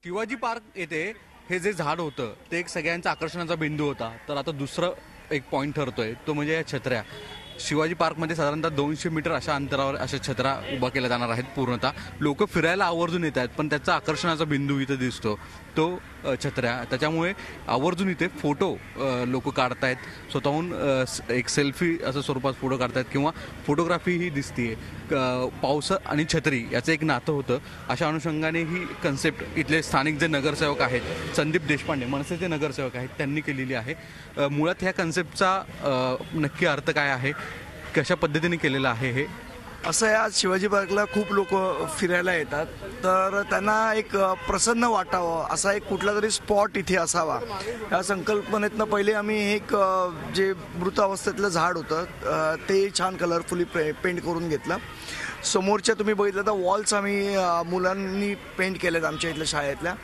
Shivaji park येथे हे जे झाड होतं ते एक सगळ्यांचा आकर्षणाचा बिंदू होता. तर आता दुसरं एक पॉईंट ठरतोय तो म्हणजे या छत्र्या. शिवाजी पार्कमध्ये साधारणतः 200 मीटर अशा अंतरावर अशा छत्र्या उभा केल्या जाणार आहेत. पूर्णतः लोक फिरायला आवर्जून येत आहेत, पण त्याचा आकर्षणाचा बिंदू इथं दिसतो तो छत्र्या. त्याच्यामुळे आवर्जून इथे फोटो लोक काढतायत, स्वतःहून एक सेल्फी असं स्वरूपात फोटो काढतायत किंवा फोटोग्राफी ही दिसतीये. पाऊस आणि छत्री याचं एक नातं होतं. अशा अनुषंगाने ही कन्सेप्ट इथले स्थानिक जे नगरसेवक आहेत, संदीप देशपांडे मनसेचे नगरसेवक आहेत, त्यांनी केलेली आहे. मुळात ह्या कन्सेप्टचा नक्की अर्थ काय आहे, कशा पद्धतीने केलेलं आहे हे असं आहे. आज शिवाजी पार्कला खूप लोक फिरायला येतात, तर त्यांना एक प्रसन्न वाटावं असा एक कुठला तरी स्पॉट इथे असावा या संकल्पनेतनं पहिले आम्ही एक जे मृत अवस्थेतलं झाड होतं ते छान कलरफुली पेंट करून घेतलं. समोरच्या तुम्ही बघितलं तर वॉल्स आम्ही मुलांनी पेंट केलेत आमच्या इथल्या शाळेतल्या.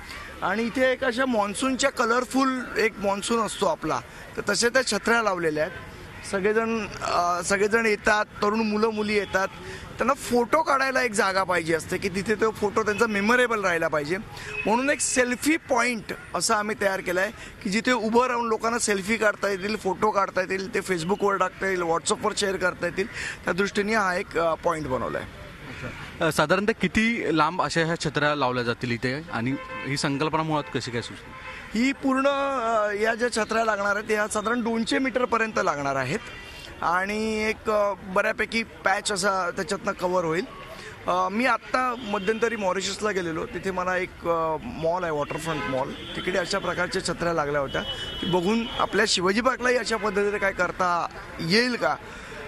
आणि इथे एक अशा मॉन्सूनच्या कलरफुल एक मॉन्सून असतो आपला, तर तसे त्या छत्र्या लावलेल्या आहेत. सगळेजण येतात, तरुण मुलं मुली येतात. त्यांना फोटो काढायला एक जागा पाहिजे असते की तिथे तो फोटो त्यांचा मेमोरेबल राहिला पाहिजे. म्हणून एक सेल्फी पॉईंट असं आम्ही तयार केलं आहे की जिथे उभं राहून लोकांना सेल्फी काढता येतील, फोटो काढता येतील, ते फेसबुकवर टाकता येईल, व्हॉट्सअपवर शेअर करता येतील. त्या दृष्टीने हा एक पॉईंट बनवला आहे. साधारणतः किती लांब अशा ह्या छत्र्या लावल्या जातील इथे, आणि ही संकल्पना मुळात कशी काय सुचली? ही पूर्ण या ज्या छत्र्या लागणार आहेत या साधारण 200 मीटरपर्यंत लागणार आहेत आणि एक बऱ्यापैकी पॅच असा त्याच्यातनं कव्हर होईल. मी आत्ता मध्यंतरी मॉरिशसला गेलेलो, तिथे मला एक मॉल आहे, वॉटरफ्रंट मॉल, तिकडे अशा प्रकारच्या छत्र्या लागल्या होत्या. ती बघून आपल्या शिवाजी पार्कलाही अशा पद्धतीने काय करता येईल का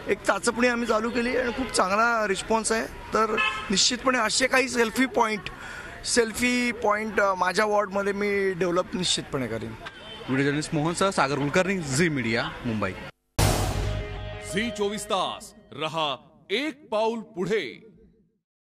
एक चाचपणी आम्ही चालू केली आणि खूप चांगला रिस्पॉन्स आहे. तर निश्चितपणे असे काही सेल्फी पॉईंट माझ्या वॉर्डमध्ये मी डेव्हलप निश्चितपणे करेन. व्हिडिओ जर्नलिस्ट मोहनसह सागर कुलकर्णी, झी मीडिया, मुंबई. झी 24 तास रहा एक पाऊल पुढे.